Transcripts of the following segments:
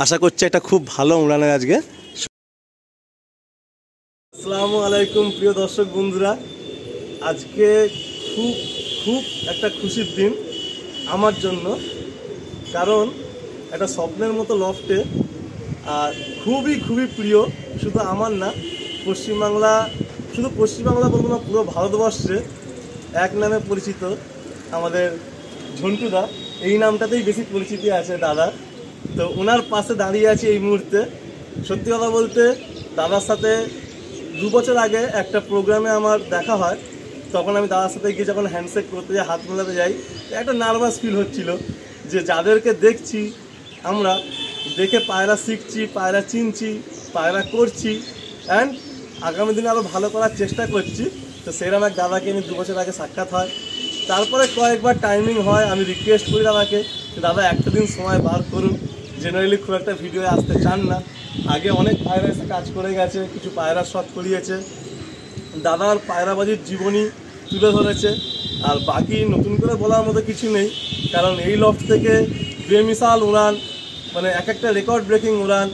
আশা করছি একটা খুব ভালো উড়ানের আজকে। আসসালামু আলাইকুম প্রিয় দর্শক বন্ধুরা, আজকে খুব খুব একটা খুশির দিন আমার জন্য, কারণ একটা স্বপ্নের মতো লফটে আর খুবই খুবই প্রিয়, শুধু আমার না, পশ্চিমবাংলা, শুধু পশ্চিমবাংলা বলবো না, পুরো ভারতবর্ষে এক নামে পরিচিত আমাদের ঝন্টুদা। এই নামটাতেই বেশি পরিচিতি আছে দাদা। তো ওনার পাশে দাঁড়িয়ে আছি এই মুহূর্তে। সত্যি কথা বলতে, দাদার সাথে 2 বছর আগে একটা প্রোগ্রামে আমার দেখা হয়। তখন আমি দাদার সাথে গিয়ে যখন হ্যান্ডশেক করতে যাই, হাত মেলাতে যাই, একটা নার্ভাস ফিল হচ্ছিল যে যাদেরকে দেখছি আমরা, দেখে পায়রা শিখছি, পায়রা চিনছি, পায়রা করছি, অ্যান্ড আগামী দিনে আরও ভালো করার চেষ্টা করছি। তো সেরকম এক দাদাকে আমি 2 বছর আগে সাক্ষাৎ হয়। তারপরে কয়েকবার টাইমিং হয়, আমি রিকোয়েস্ট করি দাদাকে, দাদা একটা দিন সময় বার করুন। জেনারেলি খুব একটা ভিডিওয়ে আসতে চান না, আগে অনেক পায়রা এসে কাজ করে গেছে, কিছু পায়রা শখ করিয়েছে, দাদার পায়রাবাজির জীবনী তুলে ধরেছে। আর বাকি নতুন করে বলার মতো কিছু নেই, কারণ এই লফট থেকে বেমিসাল উড়ান, মানে এক একটা রেকর্ড ব্রেকিং উড়ান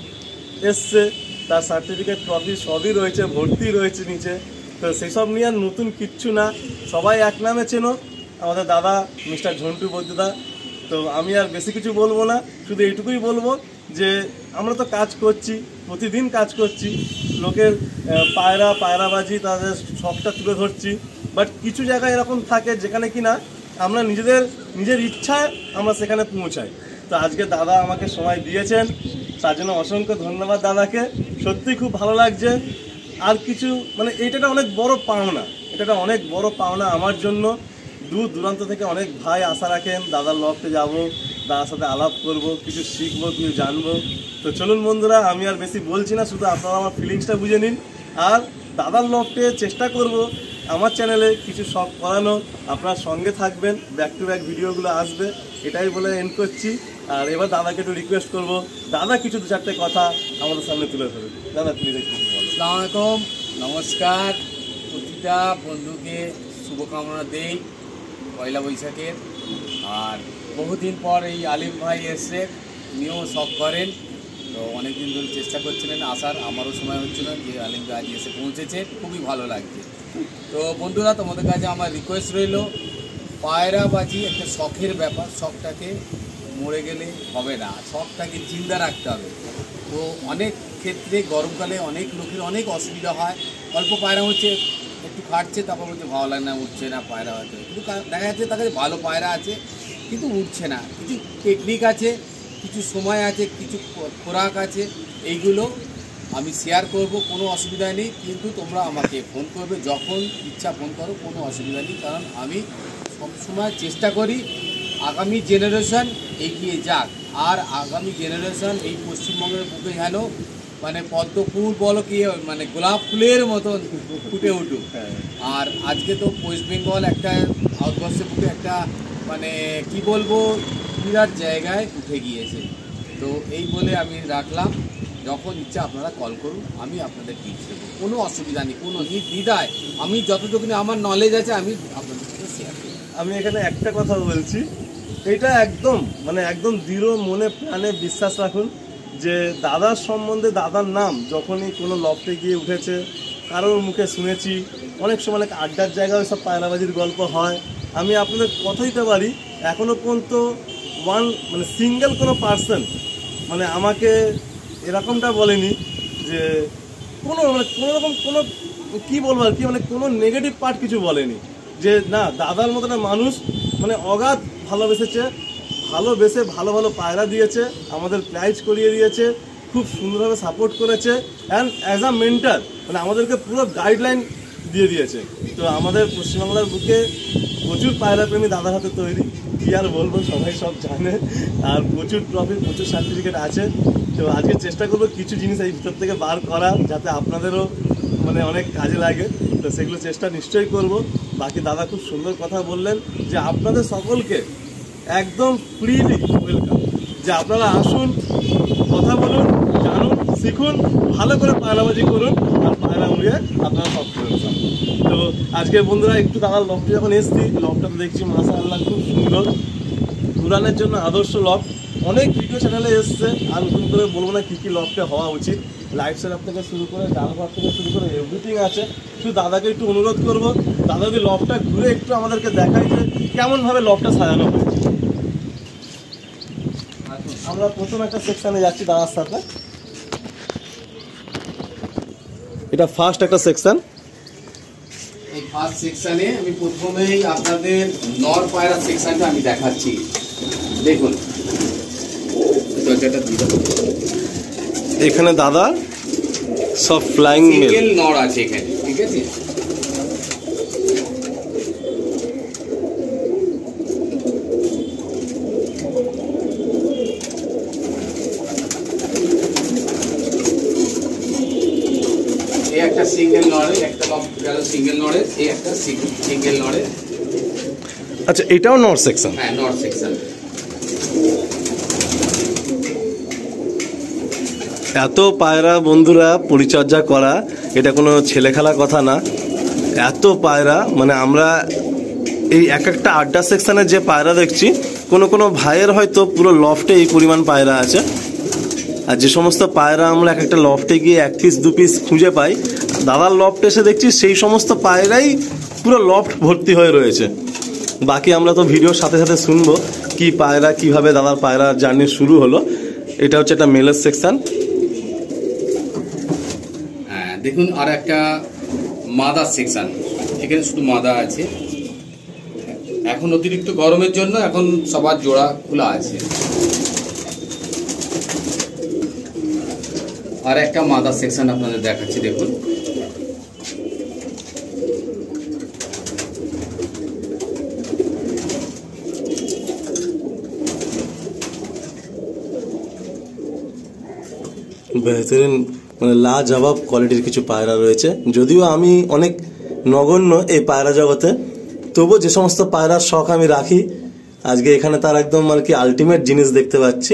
এসছে, তার সার্টিফিকেট ট্রফি সবই রয়েছে, ভর্তি রয়েছে নিচে। তো সেসব নিয়ে আর নতুন কিচ্ছু না, সবাই এক নামে চেনো, আমাদের দাদা মিস্টার ঝন্টু বৈদ্যদা। তো আমি আর বেশি কিছু বলবো না, শুধু এইটুকুই বলবো যে আমরা তো কাজ করছি, প্রতিদিন কাজ করছি, লোকের পায়রাবাজি তাদের শখটা তুলে ধরছি, বাট কিছু জায়গায় এরকম থাকে যেখানে কিনা আমরা নিজের ইচ্ছায় আমরা সেখানে পৌঁছাই। তো আজকে দাদা আমাকে সময় দিয়েছেন, তার জন্য অসংখ্য ধন্যবাদ দাদাকে। সত্যি খুব ভালো লাগছে। আর কিছু মানে এইটা অনেক বড় পাওনা, এটা অনেক বড় পাওনা আমার জন্য। দূর দূরান্ত থেকে অনেক ভাই আশা রাখেন দাদার লফটে যাব, দাদার সাথে আলাপ করব, কিছু শিখবো, কিছু জানবো। তো চলুন বন্ধুরা, আমি আর বেশি বলছি না, শুধু আপনারা আমার ফিলিংসটা বুঝে নিন। আর দাদার লফটে চেষ্টা করব আমার চ্যানেলে কিছু শখ করানো, আপনার সঙ্গে থাকবেন, ব্যাক টু ব্যাক ভিডিওগুলো আসবে, এটাই বলে এন্ড করছি। আর এবার দাদাকে একটু রিকোয়েস্ট করবো, দাদা কিছু 2-4টে কথা আমাদের সামনে তুলে ধরুন। দাদা প্লিজ একটু বলুন। আসসালামু আলাইকুম, নমস্কার। প্রতিটা বন্ধুকে শুভকামনা দেই পয়লা বৈশাখের। আর বহুদিন পর এই আলিম ভাই এসে, উনিও শখ করেন, তো অনেকদিন ধরে চেষ্টা করছিলেন আসার, আমারও সময় হচ্ছিল যে আলিম ভাই আজ এসে পৌঁছেছে, খুবই ভালো লাগছে। তো বন্ধুরা, তোমাদের কাছে আমার রিকোয়েস্ট রইল, পায়রাবাজি একটা শখের ব্যাপার, শখটাকে মরে গেলে হবে না, শখটাকে জিন্দা রাখতে হবে। তো অনেক ক্ষেত্রে গরমকালে অনেক লোকের অনেক অসুবিধা হয়, অল্প পায়রা হচ্ছে, একটু খাটছে, তারপর বলছে ভালো লাগে না, উঠছে না পায়রা, হচ্ছে কিন্তু দেখা যাচ্ছে তার কাছে ভালো পায়রা আছে কিন্তু উঠছে না। কিছু টেকনিক আছে, কিছু সময় আছে, কিছু খোরাক আছে, এইগুলো আমি শেয়ার করব, কোনো অসুবিধা নেই। কিন্তু তোমরা আমাকে ফোন করবে, যখন ইচ্ছা ফোন করো, কোনো অসুবিধা নেই। কারণ আমি সবসময় চেষ্টা করি আগামী জেনারেশন এগিয়ে যাক, আর আগামী জেনারেশন এই পশ্চিমবঙ্গের বুকে যেন মানে পদ্ম ফুল বলো কি, মানে গোলাপ ফুলের মতন ফুটে উঠুক। আর আজকে তো ওয়েস্ট বেঙ্গল একটা ভারতবর্ষের বুকে একটা মানে কি বলবো, বিরাট জায়গায় উঠে গিয়েছে। তো এই বলে আমি রাখলাম, যখন ইচ্ছা আপনারা কল করুন, আমি আপনাদের টিপস দেবো, কোনো অসুবিধা নেই, কোনো দ্বিধায় আমি যতটুকু আমার নলেজ আছে আমি আপনাদের সাথে শেয়ার করি। আমি এখানে একটা কথা বলছি, এটা একদম মানে একদম দৃঢ় মনে প্রাণে বিশ্বাস রাখুন যে দাদার সম্বন্ধে, দাদার নাম যখনই কোনো লফটে গিয়ে উঠেছে, কারোর মুখে শুনেছি, অনেক সময় অনেক আড্ডার জায়গায় সব পায়রাবাজির গল্প হয়, আমি আপনাদের কথা দিতে পারি এখনও পর্যন্ত মানে সিঙ্গেল কোনো পার্সন মানে আমাকে এরকমটা বলেনি যে কোনো রকম কোনো কী বলবো আর কি, মানে কোনো নেগেটিভ পার্ট কিছু বলেনি, যে না দাদার মতো একটা মানুষ মানে অগাধ ভালোবেসেছে, ভালো ভালো পায়রা দিয়েছে, আমাদের প্রাইজ করিয়ে দিয়েছে, খুব সুন্দরভাবে সাপোর্ট করেছে, অ্যান্ড অ্যাজ আ মেন্টার মানে আমাদেরকে পুরো গাইডলাইন দিয়ে দিয়েছে। তো আমাদের পশ্চিমবাংলার বুকে প্রচুর পায়রাপ্রেমী দাদার হাতে তৈরি, কী আর বলবো, সবাই সব জানে। আর প্রচুর ট্রফি, প্রচুর সার্টিফিকেট আছে। তো আজকে চেষ্টা করবো কিছু জিনিস এই ভিতর থেকে বার করার, যাতে আপনাদেরও মানে অনেক কাজে লাগে। তো সেগুলো চেষ্টা নিশ্চয়ই করব। বাকি দাদা খুব সুন্দর কথা বললেন যে আপনাদের সকলকে একদম ফ্রিলি ওয়েলকাম, যে আপনারা আসুন, কথা বলুন, জানুন, শিখুন, ভালো করে পায়রাবাজি করুন, আর পায়রা উড়িয়ে আপনারা সব করে দেন। তো আজকে বন্ধুরা একটু দাদার লফটে যখন এসছি, লফটটা দেখছি মাশাআল্লাহ খুব সুন্দর, উড়ানের জন্য আদর্শ লফট। অনেক ভিডিও চ্যানেলে এসছে, আর নতুন করে বলবো না কী কী লফটে হওয়া উচিত। লাইট সেটআপ থেকে শুরু করে ডাল ঘর থেকে শুরু করে এভরিথিং আছে। শুধু দাদাকে একটু অনুরোধ করবো, দাদা যদি লফটটা ঘুরে একটু আমাদেরকে দেখায় যে কেমনভাবে লফটটা সাজানো হয়েছে। আমরা প্রথম একটা সেকশানে যাচ্ছি দাদার সাথে। এটা ফার্স্ট একটা সেকশন। এই ফার্স্ট সেকশনে আমি প্রথমেই আপনাদের নর পায়রা সেকশনটা আমি দেখাচ্ছি। দেখুন এখানে দাদা সব ফ্লাইং সিঙ্গেল নর আছে এখানে, ঠিক আছে। এই একটা সিঙ্গেল নরে, একটা গেল সিঙ্গেল নরে, এই একটা সিঙ্গেল নরে। আচ্ছা, এটাও নর্থ সেকশন? হ্যাঁ, নর্থ সেকশন। এত পায়রা বন্ধুরা পরিচর্যা করা এটা কোনো ছেলে খেলা কথা না। এত পায়রা, মানে আমরা এই এক একটা আড্ডা সেকশনের যে পায়রা দেখছি, কোনো কোনো ভাইয়ের হয়তো পুরো লফটে এই পরিমাণ পায়রা আছে। আর যে সমস্ত পায়রা আমরা এক একটা লফটে গিয়ে 1 পিস 2 পিস খুঁজে পাই, দাদার লফটে এসে দেখছি সেই সমস্ত পায়রাই পুরো লফট ভর্তি হয়ে রয়েছে। বাকি আমরা তো ভিডিওর সাথে সাথে শুনবো কি পায়রা কিভাবে দাদার পায়রার জার্নি শুরু হলো। এটা হচ্ছে একটা মেলের সেকশন। হ্যাঁ, দেখুন আর একটা মাদা সেকশন। এখানে শুধু মাদা আছে। এখন অতিরিক্ত গরমের জন্য এখন সবার জোড়া খোলা আছে। আর একটা মাদা সেকশন আপনাদের দেখাচ্ছি, দেখুন। বেহতরিন, মানে লাজবাব কোয়ালিটির কিছু পায়রা রয়েছে। যদিও আমি অনেক নগণ্য এই পায়রা জগতে, তবুও যে সমস্ত পায়রার শখ আমি রাখি, আজকে এখানে তার একদম আর কি আলটিমেট জিনিস দেখতে পাচ্ছি।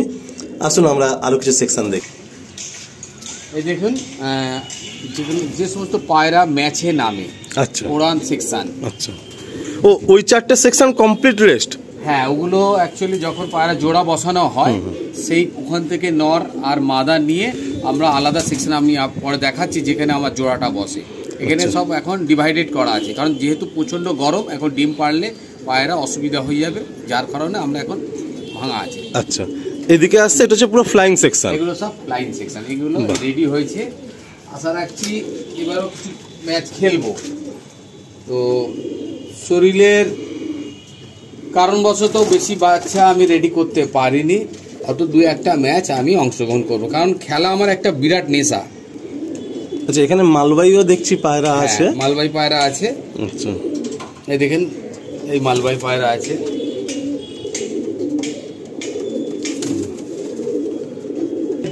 আসুন আমরা আরো কিছু সেকশন দেখি। এই দেখুন, যে সমস্ত পায়রা ম্যাচে নামে, আচ্ছা, উড়ান সেকশন। আচ্ছা, ও ওই 4টে সেকশন কমপ্লিট রেস্ট? হ্যাঁ, ওগুলো অ্যাকচুয়ালি যখন পায়রা জোড়া বসানো হয়, সেই ওখান থেকে নর আর মাদা নিয়ে আমরা আলাদা সেকশন আমি পরে দেখাচ্ছি যেখানে আমার জোড়াটা বসে। এখানে সব এখন ডিভাইডেড করা আছে, কারণ যেহেতু প্রচণ্ড গরম, এখন ডিম পারলে পায়রা অসুবিধা হয়ে যাবে, যার কারণে আমরা এখন ভাঙা আছে। আচ্ছা, এদিকে আসছে, এটা হচ্ছে পুরো ফ্লাইং সেকশন। এগুলো সব ফ্লাইং সেকশন, এগুলো রেডি হয়েছে। আশা রাখছি এবারও কিছু ম্যাচ খেলবো। তো শরীরের কারণবশত বেশি বাচ্চা আমি রেডি করতে পারিনি, অত 2-1টা ম্যাচ আমি অংশগ্রহণ করব, কারণ খেলা আমার একটা বিরাট নেশা। আচ্ছা, এখানে মালবাইও দেখছি পায়রা আছে। মালবাই পায়রা আছে। আচ্ছা, এই দেখেন, এই মালবাই পায়রা আছে।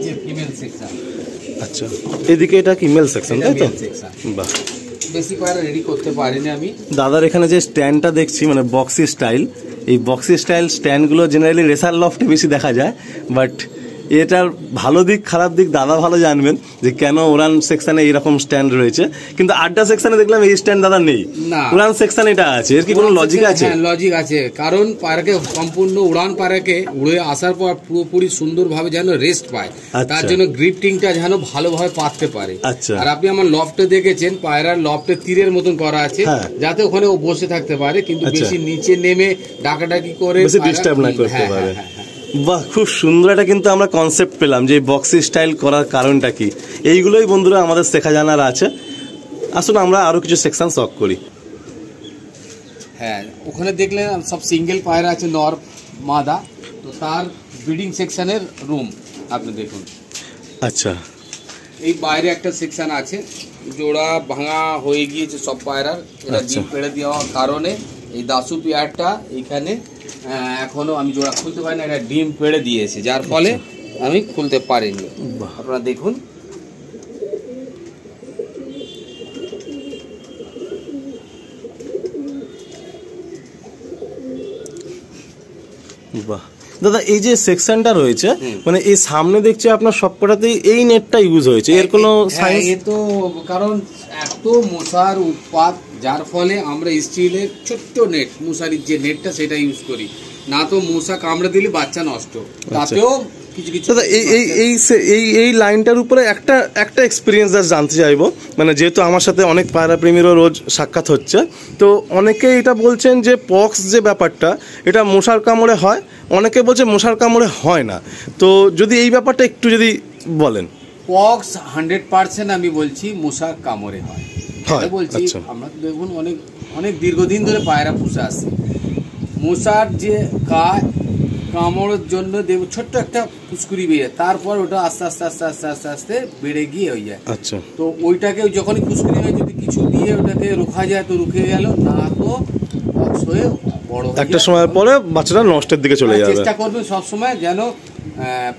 যে ফিমেল সেকশন। আচ্ছা, এদিকে এটা কি মেল সেকশন, তাই তো? বাহ, বেশি পায়রা রেডি করতে পারিনি আমি। দাদার এখানে যে স্ট্যান্ডটা দেখছি, মানে বক্সি স্টাইল, এই বক্সি স্টাইল স্ট্যান্ডগুলো জেনারেলি রেসার লফটে বেশি দেখা যায়। বাট এটার ভালো দিক খারাপ দিক দাদা ভালো জানবেন যে কেন উড়ান সেকশনে এইরকম স্ট্যান্ড রয়েছে, কিন্তু আড্ডা সেকশনে দেখলাম এই স্ট্যান্ড দাদা নেই, উড়ান সেকশনে এটা আছে। এর কি কোনো লজিক আছে? হ্যাঁ, লজিক আছে, কারণ পায়রাকে সম্পূর্ণ উড়ান পায়রাকে উড়ে আসার পর পুরোপুরি সুন্দরভাবে যেন রেস্ট পায়, তার জন্য গ্রিপটিংটা যেন ভালোভাবে পাততে পারে। আর আপনি আমার লফটে দেখেছেন, পায়রার লফটে তীরের মতন করা আছে, যাতে ওখানে ও বসে থাকতে পারে, কিন্তু বেশি নিচে নেমে ডাকাডাকি করে ডিস্টার্ব না করতে পারে। বাহ, খুব সুন্দর একটা কিন্তু আমরা কনসেপ্ট পেলাম যে বক্সি স্টাইল করার কারণটা কি। এইগুলোই বন্ধুরা আমাদের শেখা জানার আছে। আসুন আমরা আরো কিছু সেকশন শখ করি। হ্যাঁ, ওখানে দেখলেন সব সিঙ্গেল পায়রা আছে, নর মাদা, তো তার ব্রিডিং সেকশনের রুম আপনি দেখুন। আচ্ছা, এই বাইরে একটা সেকশন আছে, জোড়া ভাঙা হয়ে গিয়েছে সব পায়রার, এটা ডিম পেড়ে দেওয়ার কারণে এই দাসু পেয়ারটা এইখানে এখনো আমি জোড়া খুলতে পারি না, এটা ডিম পেড়ে দিয়েছে, যার ফলে আমি খুলতে পারিনি। আপনারা দেখুন, বাহ দাদা, এই যে সেকশনটা রয়েছে, মানে এই সামনে দেখছি আপনার সবকটাতেই এই নেটটা ইউজ হয়েছে, এর কোনো সাইন্স? এ তো কারণ এত মশার উৎপাত, যার ফলে আমরা স্টিলের ছোট্ট নেট, মশারির যে নেটটা সেটা ইউজ করি, না তো মশা কামড়ে দিলে বাচ্চা নষ্ট, তাতেও কিছু কিছু। দাদা এই লাইনটার উপরে একটা এক্সপিরিয়েন্স জানতে চাইবো, মানে যেহেতু আমার সাথে অনেক পায়রা প্রেমীরও রোজ সাক্ষাৎ হচ্ছে, তো অনেকে এটা বলছেন যে পক্স যে ব্যাপারটা এটা মশার কামড়ে হয়, অনেকে বলছে মশার কামড়ে হয় না, তো যদি এই ব্যাপারটা একটু যদি বলেন। পক্স 100% আমি বলছি মশার কামড়ে হয়, বলছি। আচ্ছা। আমরা দেখুন অনেক অনেক দীর্ঘদিন ধরে পায়রা পুষে আসছি, মশার যে কামড়ের জন্য দেখব ছোট্ট একটা ফুসকুড়ি বেরিয়ে, তারপর ওটা আস্তে আস্তে আস্তে আস্তে আস্তে আস্তে বেড়ে গিয়ে হয়ে যায়। আচ্ছা। তো ওইটাকে যখনই ফুসকুড়ি হয় যদি কিছু দিয়ে ওটাকে রোখা যায় তো রুখে গেল, না তো পক্স হয়ে বড় একটা সময় পরে বাচ্চাটা নষ্টের দিকে চলে যাবে। চেষ্টা করবেন সবসময় যেন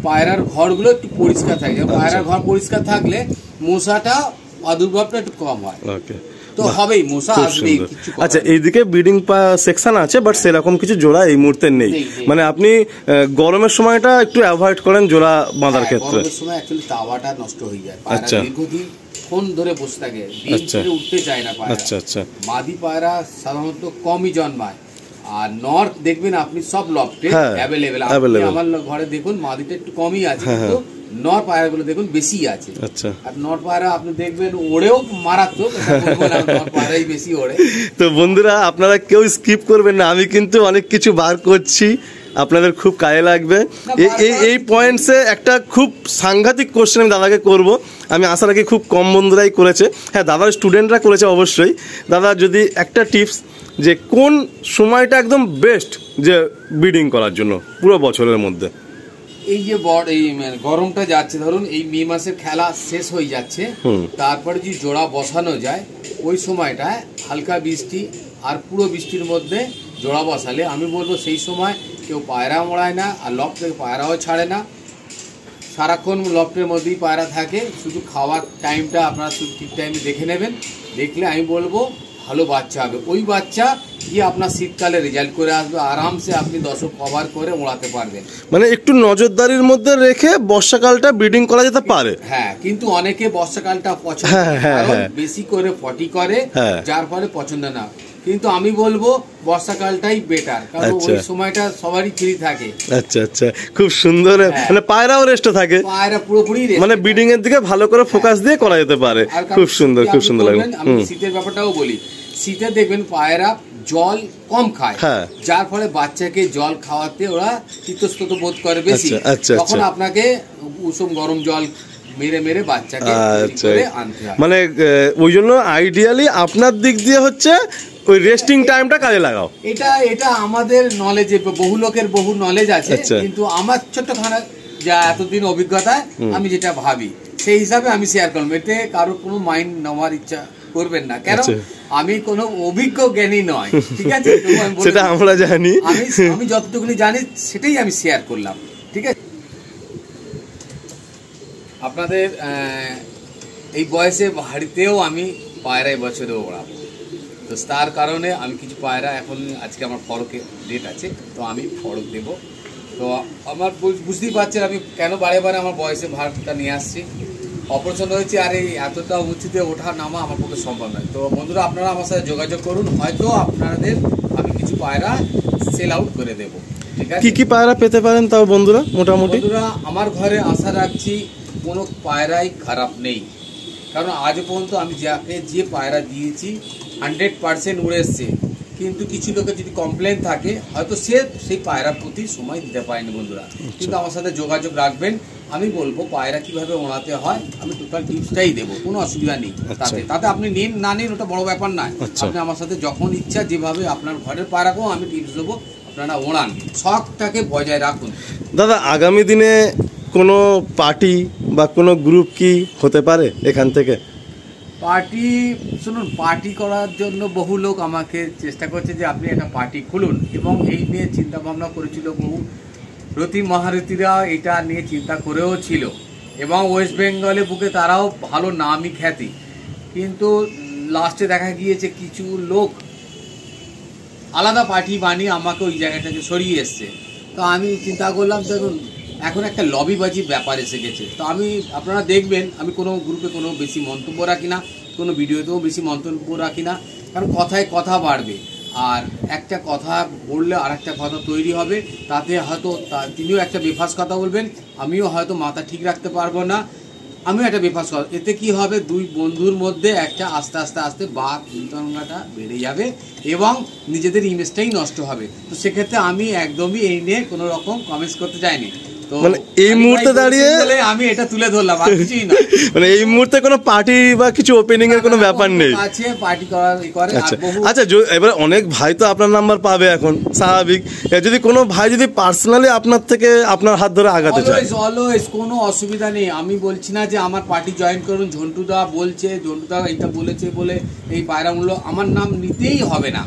পায়রার ঘরগুলো একটু পরিষ্কার থাকে, পায়রার ঘর পরিষ্কার থাকলে মশাটা প্রাদুর্ভাবটা একটু কম হয়। ওকে, তো হবেই, মশা আসবেই। আচ্ছা, এইদিকে ব্রিডিং সেকশন আছে, বাট সেরকম কিছু জোড়া এই মুহূর্তে নেই, মানে আপনি গরমের সময়টা একটু অ্যাভয়েড করেন জোড়া বাঁধার ক্ষেত্রে। গরমের সময় অ্যাকচুয়ালি তাওয়াটা নষ্ট হয়ে যায়, পায়রা দীর্ঘদিন ফোন ধরে বসে থাকে, ডিম ছেড়ে উঠতে চায় না পায়রা। আচ্ছা আচ্ছা। মাদি পায়রা সাধারণত কমই জন্মায়, আর নর্থ দেখবেন আপনি সব লফটে অ্যাভেলেবেল। আমার ঘরে দেখুন মাদিটা একটু কমই আছে, কিন্তু নর পায়রাগুলো দেখুন বেশি আছে। আচ্ছা। আর নর পায়রা আপনি দেখবেন ওড়েও মারাত্মক, নর পায়রাই বেশি ওড়ে। তো বন্ধুরা আপনারা কেউ স্কিপ করবেন না, আমি কিন্তু অনেক কিছু বার করছি, আপনাদের খুব কাজে লাগবে। এই পয়েন্টসে একটা খুব সাংঘাতিক কোশ্চেন আমি দাদাকে করব, আমি আশা রাখি খুব কম বন্ধুরাই করেছে, হ্যাঁ দাদার স্টুডেন্টরা করেছে অবশ্যই। দাদা যদি একটা টিপস, যে কোন সময়টা একদম বেস্ট যে ব্রিডিং করার জন্য পুরো বছরের মধ্যে? এই যে এই গরমটা যাচ্ছে, ধরুন এই মে মাসের খেলা শেষ হয়ে যাচ্ছে, তারপরে যদি জোড়া বসানো যায় ওই সময়টায় হালকা বৃষ্টি আর পুরো বৃষ্টির মধ্যে জোড়া বসালে আমি বলবো সেই সময় কেউ পায়রা মোড়ায় না, আর লফট থেকে পায়রাও ছাড়ে না, সারাক্ষণ লফটের মধ্যেই পায়রা থাকে। শুধু খাওয়ার টাইমটা আপনারা ঠিক টাইমে দেখে নেবেন, দেখলে আমি বলবো ভালো বাচ্চা হবে। ওই বাচ্চা গিয়ে আপনার শীতকালে রেজাল্ট করে আসবে, আরামসে আপনি দশক কভার করে ওড়াতে পারবেন। মানে একটু নজরদারির মধ্যে রেখে বর্ষাকালটা ব্রিডিং করা যেতে পারে। হ্যাঁ, কিন্তু অনেকে বর্ষাকালটা পছন্দ বেশি করে ফটি করে, যার ফলে পছন্দ না। কিন্তু আমি বলবো বর্ষাকালটাই বেটার, কারণ ওই সময়টা সবারই ফ্রি থাকে। আচ্ছা আচ্ছা, খুব সুন্দর, মানে পায়রাও রেস্টে থাকে, পায়রা পুরোপুরি মানে ব্রিডিং এর দিকে ভালো করে ফোকাস দিয়ে করা যেতে পারে। খুব সুন্দর, খুব সুন্দর লাগে। আমি শীতের ব্যাপারটাও বলি, শীতে দেখবেন পায়রা জল কম খায়, যার ফলে বাচ্চাকে জল খাওয়াতে ওরা ইতস্তত বোধ করে বেশি, তখন আপনাকে উষম গরম জল মেরে মেরে বাচ্চাকে আনতে হয়। মানে ওই জন্য আইডিয়ালি আপনার দিক দিয়ে হচ্ছে ওই রেস্টিং টাইমটা কাজে লাগাও। এটা আমাদের নলেজে, বহু লোকের বহু নলেজ আছে, কিন্তু আমার ছোট্টখানা যা এতদিন অভিজ্ঞতায় আমি যেটা ভাবি সেই হিসাবে আমি শেয়ার করলাম। এতে কারোর কোনো মাইন্ড নেওয়ার ইচ্ছা করবেন না, কেন আমি কোনো অভিজ্ঞ জ্ঞানী নয়, ঠিক আছে? সেটা আমরা জানি, আমি যতটুকুনি জানি সেটাই আমি শেয়ার করলাম, ঠিক আছে? আপনাদের এই বয়সে বাড়িতেও আমি পায়রা এবছরে ওড়াবো, তো তার কারণে আমি কিছু পায়রা এখন আজকে আমার ফড়কে ডেট আছে, তো আমি ফড়ক দেব। তো আমার বুঝতেই পারছেন আমি কেন বারে বারে আমার বয়সে ভারটা নিয়ে আসছি। অপারেশন হয়েছে, আর এই এতটা উঁচুতে ওঠা নামা আমার পক্ষে সম্ভব নয়। তো বন্ধুরা আপনারা আমার সাথে যোগাযোগ করুন, হয়তো আপনাদের আমি কিছু পায়রা সেল আউট করে দেবো, ঠিক আছে? কি পায়রা পেতে পারেন তাও বন্ধুরা? মোটামুটি বন্ধুরা আমার ঘরে আশা রাখছি কোনো পায়রাই খারাপ নেই, কারণ আজ পর্যন্ত আমি যাকে যে পায়রা দিয়েছি 100% উড়ে এসছে। কিন্তু কিছু লোকের যদি কমপ্লেন থাকে হয়তো সেই পায়রার প্রতি সময় দিতে পারেনি বন্ধুরা। কিন্তু আমার সাথে যোগাযোগ রাখবেন, আমি বলবো পায়রা কিভাবে ওড়াতে হয়, আমি টোটাল টিপসটাই দেবো, কোনো অসুবিধা নেই। তাতে আপনি নিন না নিন ওটা বড় ব্যাপার নয়, আপনি আমার সাথে যখন ইচ্ছা যেভাবে আপনার ঘরের পায়রাকেও আমি টিপস দেবো, আপনারা ওড়ান, শখটাকে বজায় রাখুন। দাদা আগামী দিনে কোনো পার্টি বা কোনো গ্রুপ কি হতে পারে এখান থেকে? পার্টি, শুনুন, পার্টি করার জন্য বহু লোক আমাকে চেষ্টা করছে যে আপনি একটা পার্টি খুলুন, এবং এই নিয়ে চিন্তা ভাবনা করেছিল বহু রতি মহারথীরা, এটা নিয়ে চিন্তা করেও ছিল, এবং ওয়েস্ট বেঙ্গলে বুকে তারাও ভালো নামই খ্যাতি। কিন্তু লাস্টে দেখা গিয়েছে কিছু লোক আলাদা পার্টি বানিয়ে আমাকে ওই জায়গাটাকে সরিয়ে এসছে। তো আমি চিন্তা করলাম, দেখুন এখন একটা লবিবাজির ব্যাপার এসে গেছে। তো আপনারা দেখবেন আমি কোনো গ্রুপে কোনো বেশি মন্তব্য রাখি না, কোনো ভিডিওতেও বেশি মন্তব্য রাখি না, কারণ কথায় কথা বাড়বে। আর একটা কথা বললে আর একটা কথা তৈরি হবে, তাতে হয়তো তিনিও একটা বেফাস কথা বলবেন, আমিও হয়তো মাথা ঠিক রাখতে পারবো না, আমিও একটা বেফাস কথা। এতে কি হবে, দুই বন্ধুর মধ্যে একটা আস্তে আস্তে আস্তে বাক বিতরণটা বেড়ে যাবে এবং নিজেদের ইমেজটাই নষ্ট হবে। তো সেক্ষেত্রে আমি একদমই এই নিয়ে কোনো রকম কমেন্টস করতে চাইনি। তো মানে এই মুহূর্তে দাঁড়িয়ে আমি এটা তুলে ধরলাম, আর কিছুই না। মানে এই মুহূর্তে কোনো পার্টি বা কিছু ওপেনিং এর কোনো ব্যাপার নেই। আছে পার্টি করার করে। আচ্ছা এবার অনেক ভাই তো আপনার নাম্বার পাবে এখন, স্বাভাবিক। যদি কোনো ভাই যদি পার্সোনালি আপনার থেকে আপনার হাত ধরে আগাতে চায়, অলওয়েজ কোনো অসুবিধা নেই। আমি বলছি না যে আমার পার্টি জয়েন করুন, ঝন্টুদা বলছে, ঝন্টুদা এটা বলেছে বলে এই পায়রা মূল্য আমার নাম নিতেই হবে না।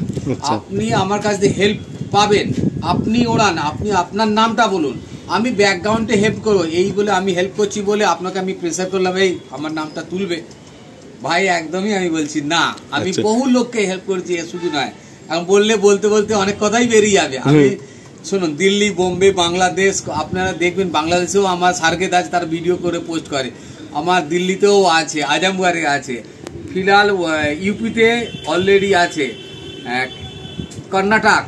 আপনি আমার কাছ থেকে হেল্প পাবেন, আপনি ওড়ান, আপনি আপনার নামটা বলুন, আমি ব্যাকগ্রাউন্ডে হেল্প করবো। এই বলে আমি হেল্প করছি বলে আপনাকে আমি প্রেসার করলাম এই আমার নামটা তুলবে, ভাই একদমই আমি বলছি না। আমি বহু লোককে হেল্প করেছি, শুধু নয়, এখন বললে বলতে বলতে অনেক কথাই বেরিয়ে যাবে। আমি শুনুন, দিল্লি, বোম্বে, বাংলাদেশ, আপনারা দেখবেন বাংলাদেশেও আমার সার্গেত আছে, তার ভিডিও করে পোস্ট করে। আমার দিল্লিতেও আছে, আজমগড়ে আছে, ফিলহাল ইউপিতে অলরেডি আছে, কর্ণাটক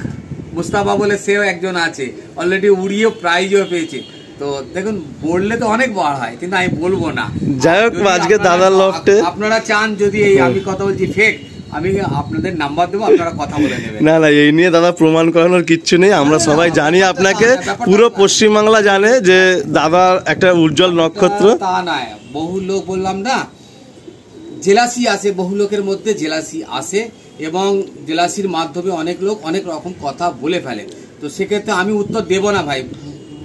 মুস্তাফা বলে সেও একজন আছে, অলরেডি উড়িয়ে প্রাইজও পেয়েছে। তো দেখুন, বললে তো অনেক বড় হয়, কিন্তু আমি বলবো না। যাই হোক, আজকে দাদার লফটে আপনারা চান যদি এই আমি কথা বলছি ফেক, আমি আপনাদের নাম্বার দেবো, আপনারা কথা বলে নেবেন। না এই নিয়ে দাদা প্রমাণ করানোর কিচ্ছু নেই, আমরা সবাই জানি আপনাকে, পুরো পশ্চিমবাংলা জানে যে দাদার একটা উজ্জ্বল নক্ষত্র। তা নয়, বহু লোক বললাম না, জেলাসি আসে, বহু লোকের মধ্যে জেলাসি আসে এবং জেলাসির মাধ্যমে অনেক লোক অনেক রকম কথা বলে ফেলে। তো সেক্ষেত্রে আমি উত্তর দেব না ভাই,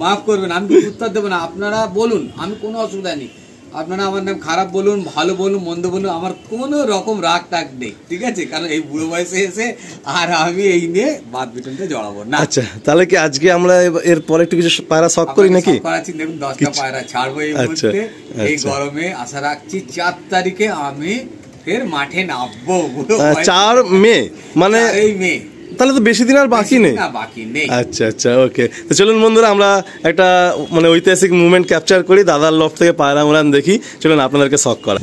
মাফ করবেন, আমি উত্তর দেবো না। আপনারা বলুন, আমি কোনো অসুবিধা নেই, আপনারা আমার নাম খারাপ বলুন, ভালো বলুন, মন্দ বলুন, আমার কোনো রকম রাগ টাগ নেই, ঠিক আছে? কারণ এই বুড়ো বয়সে এসে আর আমি এই নিয়ে বাদ বিতনটা জড়াবো না। আচ্ছা, তাহলে কি আজকে আমরা এরপরে একটু কিছু পায়রা শখ করি নাকি? করাচ্ছি, দেখুন 10টা পায়রা ছাড়বো এই মুহূর্তে, এই গরমে। আশা রাখছি 4 তারিখে আমি ফের মাঠে নামবো। 4 মে, মানে এই মে, তাহলে তো বেশি দিন আর বাকি নেই। আচ্ছা ওকে, তো চলুন বন্ধুরা, আমরা একটা মানে ঐতিহাসিক মুভমেন্ট ক্যাপচার করি, দাদার লফট থেকে পায়রা উড়ান দেখি। চলুন আপনাদেরকে শখ করা।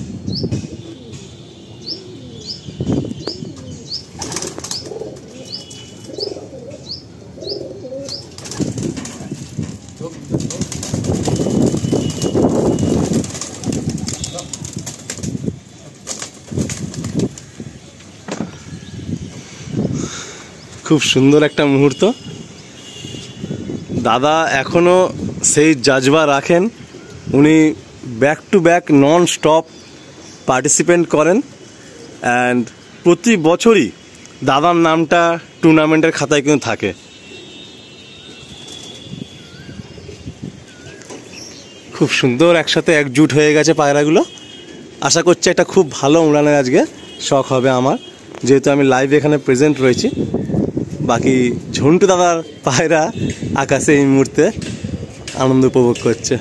খুব সুন্দর একটা মুহূর্ত। দাদা এখনও সেই জাজবা রাখেন, উনি back to back non stop participant করেন, অ্যান্ড প্রতি বছরই দাদার নামটা টুর্নামেন্টের খাতায় কিন্তু থাকে। খুব সুন্দর একসাথে একজুট হয়ে গেছে পায়রাগুলো। আশা করছি একটা খুব ভালো উড়ানের আজকে শখ হবে আমার, যেহেতু আমি লাইভ এখানে প্রেজেন্ট রয়েছি। বাকি ঝন্টু দাদার পায়রা আকাশে এই মুহূর্তে আনন্দ উপভোগ করছে।